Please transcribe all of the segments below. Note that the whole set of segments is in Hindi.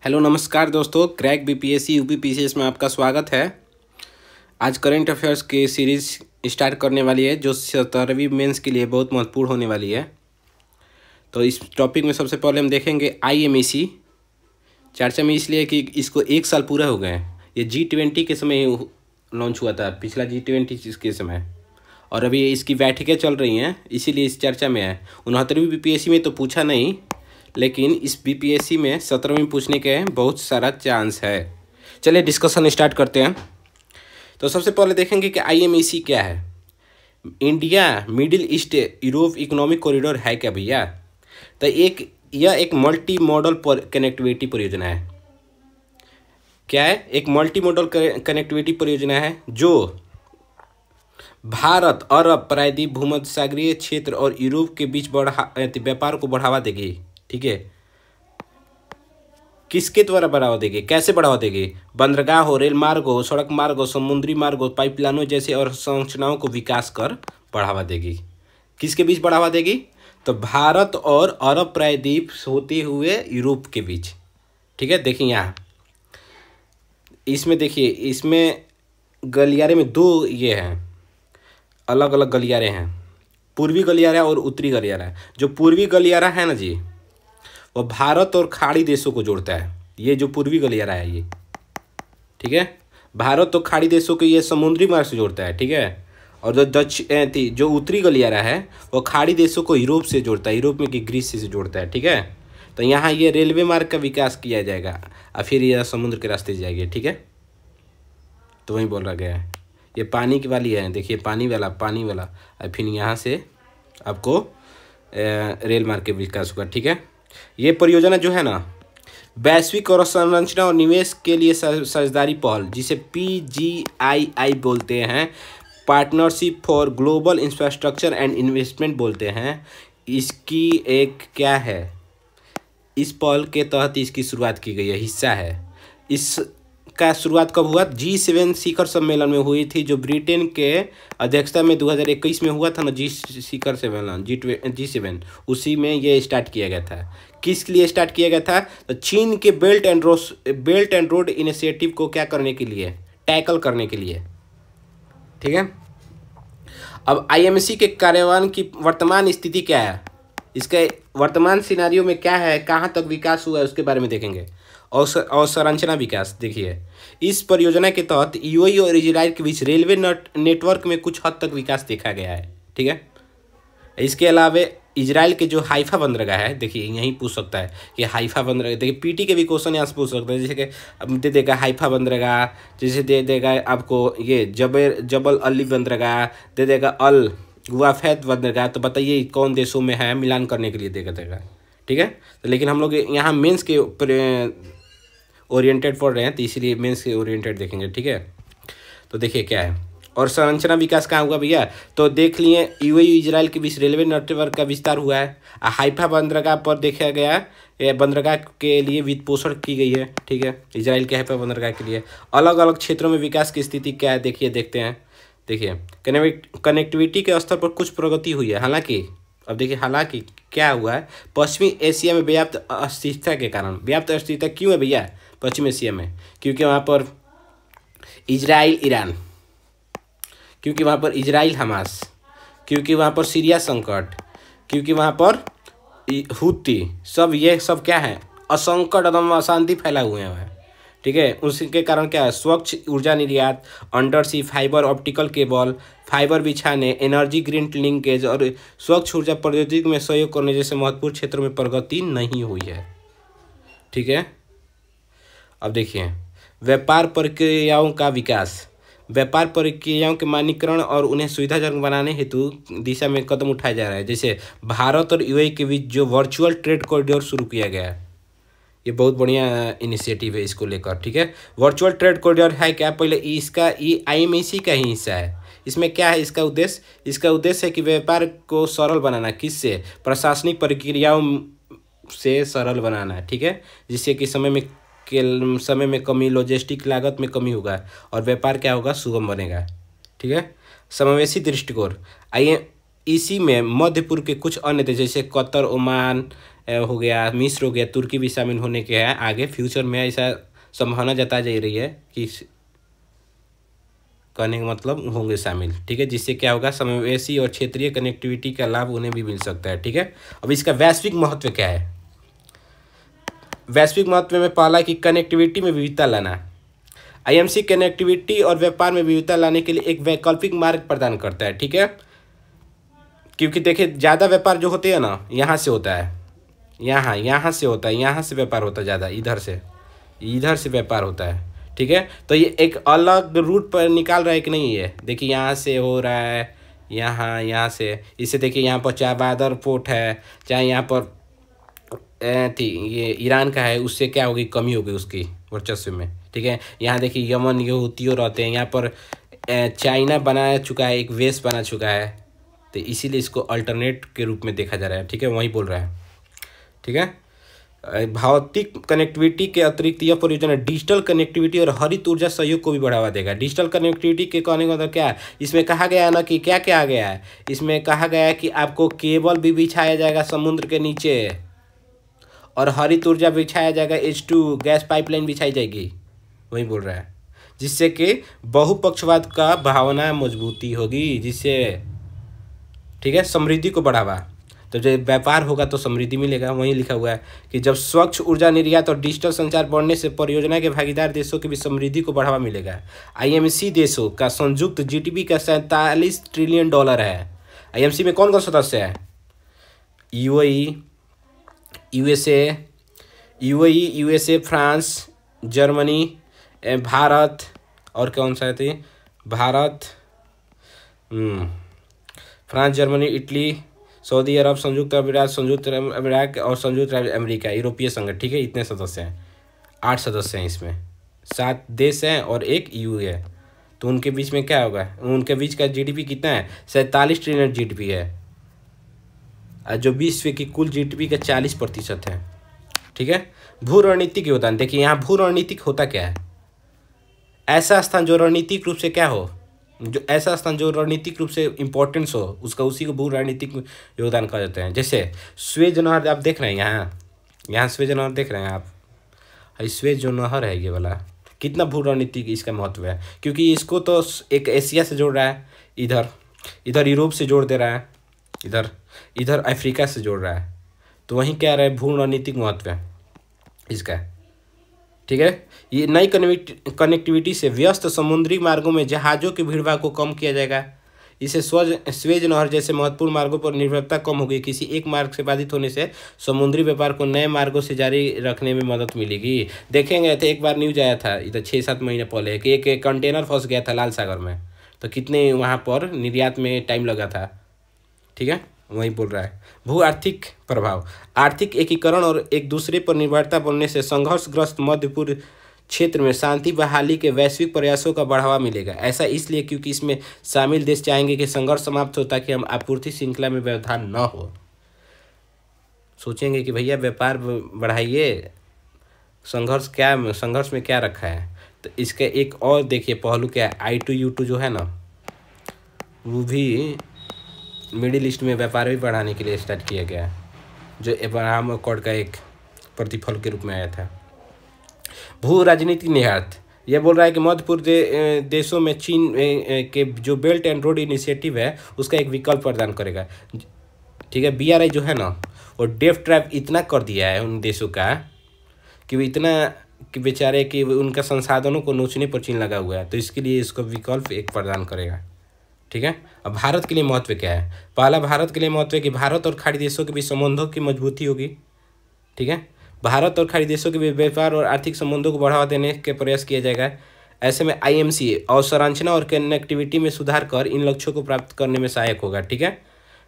हेलो नमस्कार दोस्तों, क्रैक बीपीएससी यूपीपीसीएस में आपका स्वागत है। आज करंट अफेयर्स की सीरीज स्टार्ट करने वाली है जो 17वीं मेंस के लिए बहुत महत्वपूर्ण होने वाली है। तो इस टॉपिक में सबसे पहले हम देखेंगे आईएमईसी। चर्चा में इसलिए कि इसको 1 साल पूरा हो गए हैं। ये G20 के समय लॉन्च हुआ था, पिछला G20 के समय, और अभी इसकी बैठकें चल रही हैं, इसीलिए इस चर्चा में है। 69वीं बीपीएससी में तो पूछा नहीं, लेकिन इस बीपीएससी में 17वीं पूछने के बहुत सारा चांस है। चलिए डिस्कशन स्टार्ट करते हैं। तो सबसे पहले देखेंगे कि आईएमईसी क्या है। India middle east Europe economic corridor है क्या भैया? तो यह एक मल्टी मॉडल कनेक्टिविटी परियोजना है। क्या है? एक मल्टी मॉडल कनेक्टिविटी परियोजना है जो भारत, अरब, प्रायद्वीप, भूमध्य सागरीय क्षेत्र और यूरोप के बीच व्यापार को बढ़ावा देगी। ठीक है, किसके द्वारा बढ़ावा देगी, कैसे बढ़ावा देगी? बंदरगाह हो, रेल मार्ग हो, सड़क मार्ग हो, समुद्री मार्ग हो, पाइपलाइनों जैसे और संरचनाओं को विकास कर बढ़ावा देगी। किसके बीच बढ़ावा देगी? तो भारत और अरब प्रायद्वीप होते हुए यूरोप के बीच। ठीक है, देखिए यहाँ इसमें देखिए, इसमें गलियारे में दो ये हैं, अलग अलग गलियारे हैं, पूर्वी गलियारा और उत्तरी गलियारा। जो पूर्वी गलियारा है ना जी, वो भारत और खाड़ी देशों को जोड़ता है। ये जो पूर्वी गलियारा है ये, ठीक है, भारत और खाड़ी देशों को ये समुद्री मार्ग से जोड़ता है। ठीक है, और जो उत्तरी गलियारा है वो खाड़ी देशों को यूरोप से जोड़ता है, यूरोप में कि ग्रीस से जोड़ता है। ठीक है, तो यहाँ ये रेलवे मार्ग का विकास किया जाएगा और फिर यह समुद्र के रास्ते जाएगी। ठीक है, तो वही बोला गया है। ये पानी की वाली है, देखिए पानी वाला और फिर यहाँ से आपको रेल मार्ग के विकास होगा। ठीक है, ये परियोजना जो है ना, वैश्विक और संरचना और निवेश के लिए साझेदारी पहल, जिसे PGII बोलते हैं, partnership for global infrastructure and investment बोलते हैं। इसकी एक क्या है, इस पहल के तहत इसकी शुरुआत की गई है, हिस्सा है। इसका शुरुआत कब हुआ? G7 शिखर सम्मेलन में हुई थी, जो ब्रिटेन के अध्यक्षता में 2021 में हुआ था ना, शिखर सम्मेलन G7, उसी में ये स्टार्ट किया गया था। किस लिए स्टार्ट किया गया था? तो चीन के बेल्ट एंड रोड इनिशिएटिव को क्या करने के लिए, टैकल करने के लिए। ठीक है, अब आईएमसी के कार्यान्वयन की वर्तमान स्थिति क्या है, इसके वर्तमान सिनारियो में क्या है, कहाँ तक विकास हुआ है, उसके बारे में देखेंगे। और संरचना विकास, देखिए इस परियोजना के तहत यूएई और इजराइल के बीच रेलवे नेटवर्क में कुछ हद तक विकास देखा गया है। ठीक है, इसके अलावा इजराइल के जो हाइफा बंदरगाह है, देखिए यहीं पूछ सकता है कि हाइफा बंदरगाह, देखिए पीटी के भी क्वेश्चन यहाँ से पूछ सकता है। जैसे कि अब दे देगा हाइफा बंदरगाह, जैसे दे देगा आपको ये जबल अली बंदरगाह, दे देगा अल गुआफैत बंदरगाह। तो बताइए कौन देशों में है, मिलान करने के लिए देगा। ठीक है, तो लेकिन हम लोग यहाँ मेंस के ओरिएंटेड पढ़ रहे हैं, तो इसीलिए मेंस के ओरिएंटेड देखेंगे। ठीक है, तो देखिए क्या है, और संरचना विकास कहाँ हुआ भैया? तो देख लिए यूएई इजराइल के बीच रेलवे नेटवर्क का विस्तार हुआ है। हाइफा बंदरगाह पर देखा गया, बंदरगाह के लिए वित्त पोषण की गई है। ठीक है, इजराइल के हाइफा बंदरगाह के लिए अलग अलग क्षेत्रों में विकास की स्थिति क्या है, देखते हैं। देखिए कनेक्टिविटी के स्तर पर कुछ प्रगति हुई है, हालांकि अब देखिए हालांकि क्या हुआ है, पश्चिमी एशिया में व्याप्त अस्थिरता के कारण। व्याप्त अस्थिरता क्यों है भैया पश्चिम एशिया में? क्योंकि वहाँ पर इजराइल ईरान, क्योंकि वहाँ पर इजराइल हमास, क्योंकि वहाँ पर सीरिया संकट, क्योंकि वहाँ पर हुती, सब ये सब क्या है, असंकट एकदम अशांति फैला हुए हैं। ठीक है, उसके कारण क्या है, स्वच्छ ऊर्जा निर्यात, under sea fibre optical cable, fibre बिछाने, एनर्जी ग्रीन लिंकेज और स्वच्छ ऊर्जा प्रौद्योगिकी में सहयोग करने जैसे महत्वपूर्ण क्षेत्रों में प्रगति नहीं हुई है। ठीक है, अब देखिए व्यापार प्रक्रियाओं का विकास, व्यापार प्रक्रियाओं के मानकीकरण और उन्हें सुविधाजनक बनाने हेतु दिशा में कदम उठाया जा रहा है। जैसे भारत और यूएई के बीच जो वर्चुअल ट्रेड कॉरिडोर शुरू किया गया है, ये बहुत बढ़िया इनिशिएटिव है इसको लेकर। ठीक है, वर्चुअल ट्रेड कॉरिडोर है क्या? पहले इसका ये आईएमईसी का ही हिस्सा है। इसमें क्या है इसका उद्देश्य? इसका उद्देश्य है कि व्यापार को सरल बनाना, किससे? प्रशासनिक प्रक्रियाओं से सरल बनाना है। ठीक है, जिससे कि समय में कमी, लॉजिस्टिक लागत में कमी होगा और व्यापार क्या होगा, सुगम बनेगा। ठीक है, समावेशी दृष्टिकोण, आइए इसी में मध्य पूर्व के कुछ अन्य देश जैसे कतर, ओमान, हो गया, मिस्र हो गया, तुर्की भी शामिल होने के हैं आगे फ्यूचर में, ऐसा संभावना जताई जा रही है कि कहने का मतलब होंगे शामिल। ठीक है, जिससे क्या होगा, समावेशी और क्षेत्रीय कनेक्टिविटी का लाभ उन्हें भी मिल सकता है। ठीक है, अब इसका वैश्विक महत्व क्या है? वैश्विक महत्व में पहला कि कनेक्टिविटी में विविधता लाना। आईएमसी कनेक्टिविटी और व्यापार में विविधता लाने के लिए एक वैकल्पिक मार्ग प्रदान करता है। ठीक है, क्योंकि देखिए ज़्यादा व्यापार जो होते हैं ना, यहाँ से होता है, यहाँ से होता है, यहाँ से व्यापार होता है ज़्यादा, इधर से व्यापार होता है। ठीक है, तो ये एक अलग रूट पर निकाल रहा है कि नहीं, ये देखिए यहाँ से हो रहा है, यहाँ से, इसे देखिए यहाँ पर चाहे बादर पोर्ट है, चाहे यहाँ पर थी ये ईरान का है, उससे क्या होगी, कमी होगी उसकी वर्चस्व में। ठीक है, यहाँ देखिए यमन ये हूतियों रहते हैं, यहाँ पर चाइना बना चुका है, एक वेस बना चुका है, तो इसीलिए इसको अल्टरनेट के रूप में देखा जा रहा है। ठीक है, वही बोल रहा है। ठीक है, भौतिक कनेक्टिविटी के अतिरिक्त यह परियोजना डिजिटल कनेक्टिविटी और हरित ऊर्जा सहयोग को भी बढ़ावा देगा। डिजिटल कनेक्टिविटी के कहने का मतलब क्या है, इसमें कहा गया है ना कि क्या क्या आ गया है, इसमें कहा गया है कि आपको केबल भी बिछाया जाएगा समुद्र के नीचे, और हरित ऊर्जा बिछाया जाएगा, H2 गैस पाइपलाइन बिछाई जाएगी, वही बोल रहा है, जिससे कि बहुपक्षवाद का भावना मजबूती होगी, जिससे ठीक है समृद्धि को बढ़ावा। तो जब व्यापार होगा तो समृद्धि मिलेगा। वहीं लिखा हुआ है कि जब स्वच्छ ऊर्जा निर्यात और डिजिटल संचार बढ़ने से परियोजना के भागीदार देशों की भी समृद्धि को बढ़ावा मिलेगा। आईएमसी देशों का संयुक्त जीडीपी का 47 ट्रिलियन डॉलर है। आईएमसी में कौन कौन सदस्य है? UAE, USA, France, Germany, Bharat, और कौन सा है, Bharat, France, Germany, Italy, Saudi Arab, संयुक्त अरब अमीरात और संयुक्त राज्य अमेरिका, यूरोपीय संघ। ठीक है, इतने सदस्य हैं, 8 सदस्य हैं इसमें, 7 देश हैं और एक ईयू है। तो उनके बीच में क्या होगा, उनके बीच का जीडीपी कितना है? 47 ट्रिलियन जीडीपी है, जो विश्व की कुल जीडीपी का 40% है। ठीक है, भू रणनीतिक योगदान। देखिए यहाँ भू रणनीतिक होता क्या है, ऐसा स्थान जो रणनीतिक रूप से क्या हो, जो ऐसा स्थान जो रणनीतिक रूप से इम्पोर्टेंस हो, उसका उसी को भू रणनीतिक योगदान कहा जाता है। जैसे स्वेज नहर आप देख रहे हैं, यहाँ स्वेज नहर देख रहे हैं आप, स्वेज जो नहर है ये वाला, कितना भू रणनीतिक इसका महत्व है, क्योंकि इसको तो एक एशिया से जोड़ रहा है, इधर यूरोप से जोड़ दे रहा है, इधर अफ्रीका से जोड़ रहा है, तो वहीं क्या रहा है, भू रणनीतिक महत्व है इसका। ठीक है, ये नई कनेक्टिविटी से व्यस्त समुद्री मार्गों में जहाज़ों की भीड़भाड़ को कम किया जाएगा। इससे स्वेज नहर जैसे महत्वपूर्ण मार्गों पर निर्भरता कम होगी। किसी एक मार्ग से बाधित होने से समुद्री व्यापार को नए मार्गों से जारी रखने में मदद मिलेगी। देखेंगे तो एक बार न्यूज आया था इधर 6-7 महीने पहले कि एक कंटेनर फंस गया था लाल सागर में, तो कितने वहाँ पर निर्यात में टाइम लगा था। ठीक है, वही बोल रहा है। भू आर्थिक प्रभाव, आर्थिक एकीकरण और एक दूसरे पर निर्भरता बनने से संघर्षग्रस्त मध्य पूर्व क्षेत्र में शांति बहाली के वैश्विक प्रयासों का बढ़ावा मिलेगा। ऐसा इसलिए क्योंकि इसमें शामिल देश चाहेंगे कि संघर्ष समाप्त हो ताकि हम आपूर्ति श्रृंखला में व्यवधान न हो। सोचेंगे कि भैया व्यापार बढ़ाइए, संघर्ष में क्या रखा है। तो इसका एक और देखिए पहलू क्या है, I2U2 जो है ना, वो भी मिडिल ईस्ट में व्यापार भी बढ़ाने के लिए स्टार्ट किया गया है, जो अब्राहम अकॉर्ड का एक प्रतिफल के रूप में आया था। भू राजनीतिक निहितार्थ, यह बोल रहा है कि मध्य पूर्व देशों में चीन के जो बेल्ट एंड रोड इनिशिएटिव है उसका एक विकल्प प्रदान करेगा। ठीक है, BRI जो है ना, वो डेफ ट्रैप इतना कर दिया है उन देशों का कि वो इतना कि बेचारे कि उनका संसाधनों को नोचने पर चीन लगा हुआ है, तो इसके लिए इसको विकल्प एक प्रदान करेगा। ठीक है, अब भारत के लिए महत्व क्या है? पहला भारत के लिए महत्व है कि भारत और खाड़ी देशों के बीच संबंधों की मजबूती होगी। ठीक है, भारत और खाड़ी देशों के बीच व्यापार और आर्थिक संबंधों को बढ़ावा देने के प्रयास किया जाएगा। ऐसे में IMC अवसंरचना और कनेक्टिविटी में सुधार कर इन लक्ष्यों को प्राप्त करने में सहायक होगा। ठीक है,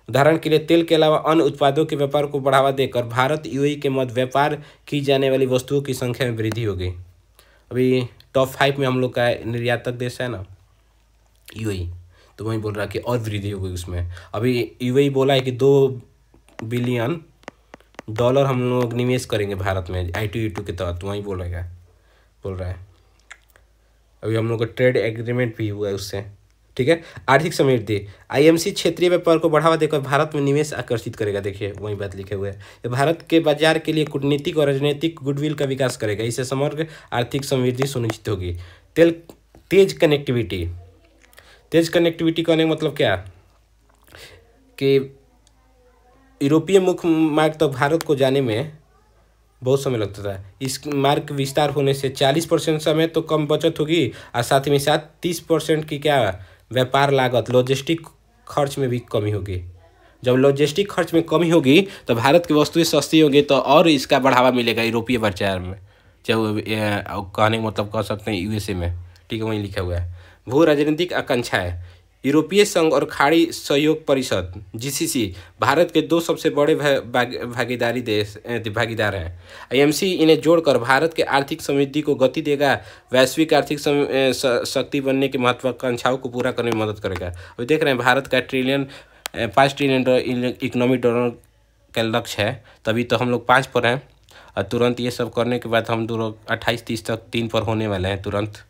उदाहरण के लिए तेल के अलावा अन्य उत्पादों के व्यापार को बढ़ावा देकर भारत UAE के मध्य व्यापार की जाने वाली वस्तुओं की संख्या में वृद्धि होगी। अभी टॉप 5 में हम लोग का निर्यातक देश है ना UAE, तो वही बोल रहा है कि और वृद्धि होगी उसमें। अभी UAE बोला है कि $2 बिलियन हम लोग निवेश करेंगे भारत में I2U2 के तहत, वही बोल रहा है। अभी हम लोग का ट्रेड एग्रीमेंट भी हुआ है उससे, ठीक है। आर्थिक समृद्धि, आईएमसी क्षेत्रीय व्यापार को बढ़ावा देकर भारत में निवेश आकर्षित करेगा। देखिए वही बात लिखे हुए है, ये भारत के बाजार के लिए कूटनीतिक और राजनीतिक गुडविल का विकास करेगा। इससे समग्र आर्थिक समृद्धि सुनिश्चित होगी। तेज कनेक्टिविटी, तेज कनेक्टिविटी कहने का मतलब क्या कि यूरोपीय मुख्य मार्ग तक भारत को जाने में बहुत समय लगता था। इस मार्ग विस्तार होने से 40% समय तो कम बचत होगी और साथ में साथ 30% की क्या व्यापार लागत, लॉजिस्टिक खर्च में भी कमी होगी। जब लॉजिस्टिक खर्च में कमी होगी तो भारत की वस्तुएं सस्ती होगी, तो और इसका बढ़ावा मिलेगा यूरोपीय बाजार में, चाहे कहने का मतलब कह सकते हैं यूएसए में। ठीक है, वहीं लिखा हुआ है। भू राजनीतिक आकांक्षाएं, यूरोपीय संघ और खाड़ी सहयोग परिषद जीसीसी भारत के दो सबसे बड़े भागीदार हैं। आईएमसी इन्हें जोड़कर भारत के आर्थिक समृद्धि को गति देगा, वैश्विक आर्थिक शक्ति बनने की महत्वाकांक्षाओं को पूरा करने में मदद करेगा। अभी देख रहे हैं भारत का 5 ट्रिलियन इकोनॉमिक डॉलर का लक्ष्य है, तभी तो हम लोग 5 पर हैं, और तुरंत ये सब करने के बाद हम 28-30 तक 3 पर होने वाले हैं तुरंत।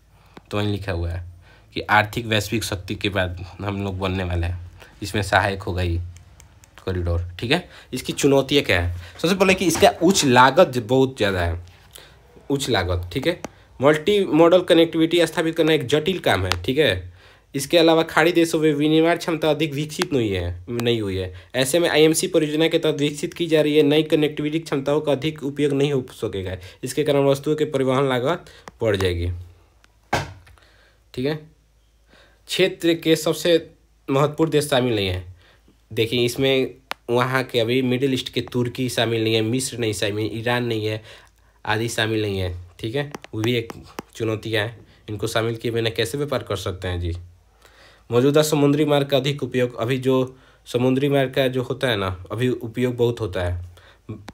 तो वहीं लिखा हुआ है कि आर्थिक वैश्विक शक्ति के बाद हम लोग बनने वाले हैं, इसमें सहायक होगा ये कॉरिडोर। ठीक है, इसकी चुनौतियाँ क्या है? सबसे पहले कि इसका उच्च लागत बहुत ज़्यादा है, उच्च लागत। ठीक है, मल्टी मॉडल कनेक्टिविटी स्थापित करना एक जटिल काम है। ठीक है, इसके अलावा खाड़ी देशों में विनिर्माण क्षमता अधिक विकसित नहीं हुई है। ऐसे में आईएमसी परियोजना के तहत विकसित की जा रही है नई कनेक्टिविटी क्षमताओं का अधिक उपयोग नहीं हो सकेगा। इसके कारण वस्तुओं के परिवहन लागत बढ़ जाएगी। ठीक है, क्षेत्र के सबसे महत्वपूर्ण देश शामिल नहीं है। देखिए इसमें वहाँ के अभी मिडिल ईस्ट के तुर्की शामिल नहीं है, मिस्र नहीं शामिल, ईरान नहीं है, आदि शामिल नहीं है। ठीक है, वो भी एक चुनौतियाँ हैं, इनको शामिल किए बिना कैसे व्यापार कर सकते हैं जी। मौजूदा समुद्री मार्ग का अधिक उपयोग, अभी जो समुद्री मार्ग का जो होता है ना, अभी उपयोग बहुत होता है।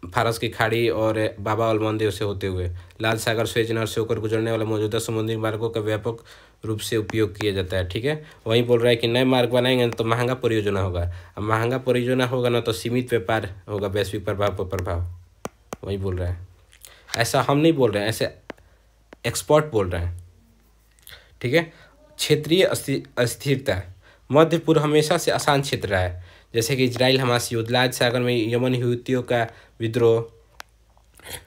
फारस की खाड़ी और बाबा अलमंदे से होते हुए लाल सागर, स्वेज नहर से होकर गुजरने वाले मौजूदा समुद्री मार्गों का व्यापक रूप से उपयोग किया जाता है। ठीक है, वहीं बोल रहा है कि नए मार्ग बनाएंगे तो महंगा परियोजना होगा, अब महंगा परियोजना होगा ना तो सीमित व्यापार होगा, वैश्विक प्रभाव पर प्रभाव। वही बोल रहा है, ऐसा हम नहीं बोल रहे हैं, ऐसे एक्सपर्ट बोल रहे हैं। ठीक है, क्षेत्रीय अस्थिरता, मध्य पूर्व हमेशा से आसान क्षेत्र रहा है, जैसे कि इजराइल हमास युद्ध, लाल सागर में यमन हूथियों का विद्रोह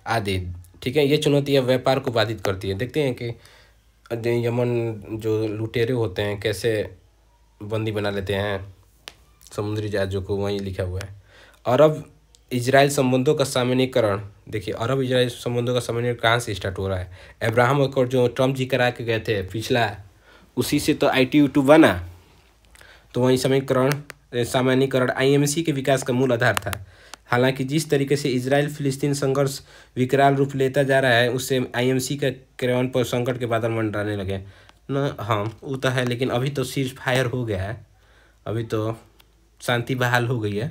आदि। ठीक है, ये चुनौतियाँ व्यापार को बाधित करती है। देखते हैं कि यमन जो लुटेरे होते हैं कैसे बंदी बना लेते हैं समुद्री जहाज़ों को, वहीं लिखा हुआ है। अरब इजराइल संबंधों का सामान्यीकरण, देखिए अरब इजराइल संबंधों का सामान्यीकरण कहाँ से स्टार्ट हो रहा है? अब्राहम अकॉर्ड जो ट्रम्प जी करा के गए थे पिछला, उसी से तो ITU बना, तो वही सामान्यीकरण आईएमसी के विकास का मूल आधार था। हालांकि जिस तरीके से इजराइल फिलिस्तीन संघर्ष विकराल रूप लेता जा रहा है, उससे आईएमसी का क्रियान्वयन पर संकट के बादल मंडराने लगे न। हाँ वो तो है, लेकिन अभी तो सीज फायर हो गया है, अभी तो शांति बहाल हो गई है।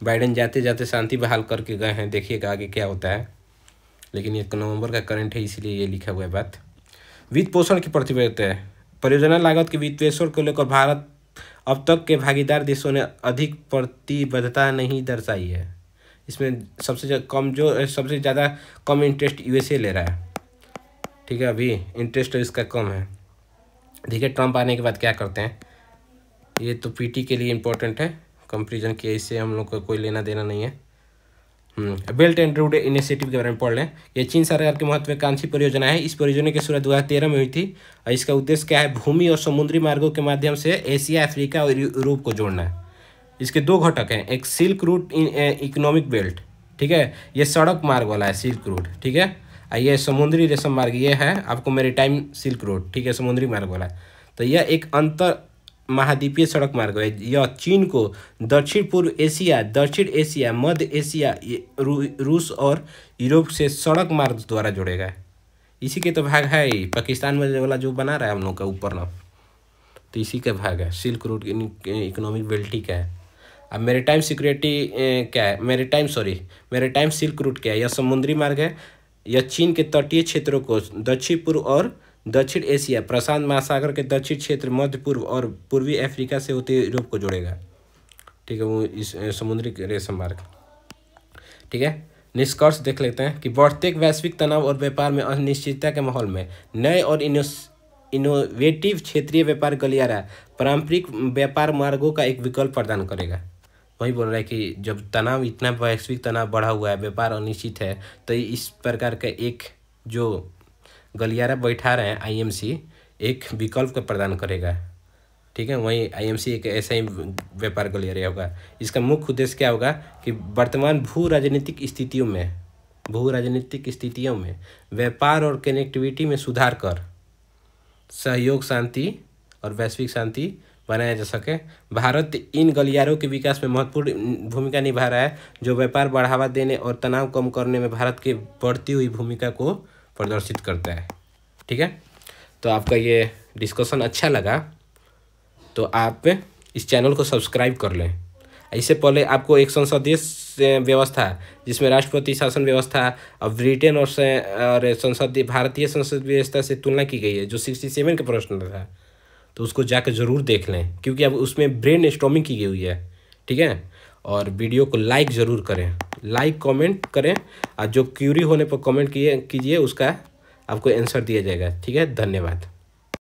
बाइडेन जाते जाते शांति बहाल करके गए हैं, देखिएगा आगे क्या होता है। लेकिन 1 नवंबर का करंट है, इसलिए ये लिखा हुआ है बात। वित्त पोषण की प्रतिबद्धता है, परियोजना लागत के वित्त पोषण को लेकर भारत अब तक के भागीदार देशों ने अधिक प्रतिबद्धता नहीं दर्शाई है। इसमें सबसे ज़्यादा कम इंटरेस्ट यूएसए ले रहा है। ठीक है, अभी इंटरेस्ट इसका कम है। देखिए ट्रम्प आने के बाद क्या करते हैं, ये तो पीटी के लिए इम्पोर्टेंट है, कंपेरिजन किया, इससे हम लोग को कोई लेना देना नहीं है। बेल्ट एंड रोड इनिशिएटिव के बारे में पढ़ लें। ये चीन सरकार की महत्वाकांक्षी परियोजना है। इस परियोजना की शुरुआत 2013 में हुई थी और इसका उद्देश्य क्या है? भूमि और समुद्री मार्गों के माध्यम से एशिया, अफ्रीका और यूरोप को जोड़ना है। इसके 2 घटक हैं, एक सिल्क रूट इकोनॉमिक बेल्ट, ठीक है, ये सड़क मार्ग वाला है सिल्क रूट, ठीक है, ये समुद्री रेशम मार्ग ये है आपको मैरीटाइम सिल्क रूट, ठीक है, समुद्री मार्ग वाला। तो यह एक अंतर महाद्वीपीय सड़क मार्ग है। यह चीन को दक्षिण पूर्व एशिया, दक्षिण एशिया, मध्य एशिया, रूस और यूरोप से सड़क मार्ग द्वारा जोड़ेगा। इसी के तो भाग है ही, पाकिस्तान में वाला जो बना रहा है हम लोग का ऊपर ना, तो इसी का भाग है, सिल्क रूट इकोनॉमिक बेल्ट ही का है। अब मैरीटाइम सिक्योरिटी क्या है? मैरीटाइम सिल्क रूट क्या है? यह समुद्री मार्ग है। यह चीन के तटीय क्षेत्रों को दक्षिण पूर्व और दक्षिण एशिया, प्रशांत महासागर के दक्षिण क्षेत्र, मध्य पूर्व और पूर्वी अफ्रीका से होते यूरोप को जोड़ेगा, ठीक है, वो इस समुद्री रेशम मार्ग, ठीक है। निष्कर्ष देख लेते हैं कि बढ़ते वैश्विक तनाव और व्यापार में अनिश्चितता के माहौल में नए और इनोवेटिव क्षेत्रीय व्यापार गलियारा पारंपरिक व्यापार मार्गों का एक विकल्प प्रदान करेगा। वही बोल रहा है कि जब तनाव इतना वैश्विक तनाव बढ़ा हुआ है, व्यापार अनिश्चित है, तो इस प्रकार का एक जो गलियारा बैठा रहे हैं आईएमसी एक विकल्प का प्रदान करेगा। ठीक है, वहीं आईएमसी एक ऐसा ही व्यापार गलियारा होगा। इसका मुख्य उद्देश्य क्या होगा कि वर्तमान भू राजनीतिक स्थितियों में व्यापार और कनेक्टिविटी में सुधार कर सहयोग, शांति और वैश्विक शांति बनाया जा सके। भारत इन गलियारों के विकास में महत्वपूर्ण भूमिका निभा रहा है, जो व्यापार बढ़ावा देने और तनाव कम करने में भारत की बढ़ती हुई भूमिका को प्रदर्शित करता है। ठीक है, तो आपका ये डिस्कशन अच्छा लगा तो आप इस चैनल को सब्सक्राइब कर लें। इससे पहले आपको एक संसदीय व्यवस्था जिसमें राष्ट्रपति शासन व्यवस्था और ब्रिटेन और संसदीय भारतीय संसद व्यवस्था से तुलना की गई है, जो 67 का प्रश्न था, तो उसको जाकर ज़रूर देख लें, क्योंकि अब उसमें ब्रेन स्टॉर्मिंग की गई है। ठीक है, और वीडियो को लाइक ज़रूर करें, लाइक कमेंट करें, और जो क्यूरी होने पर कमेंट कीजिए, उसका आपको आंसर दिया जाएगा। ठीक है, धन्यवाद।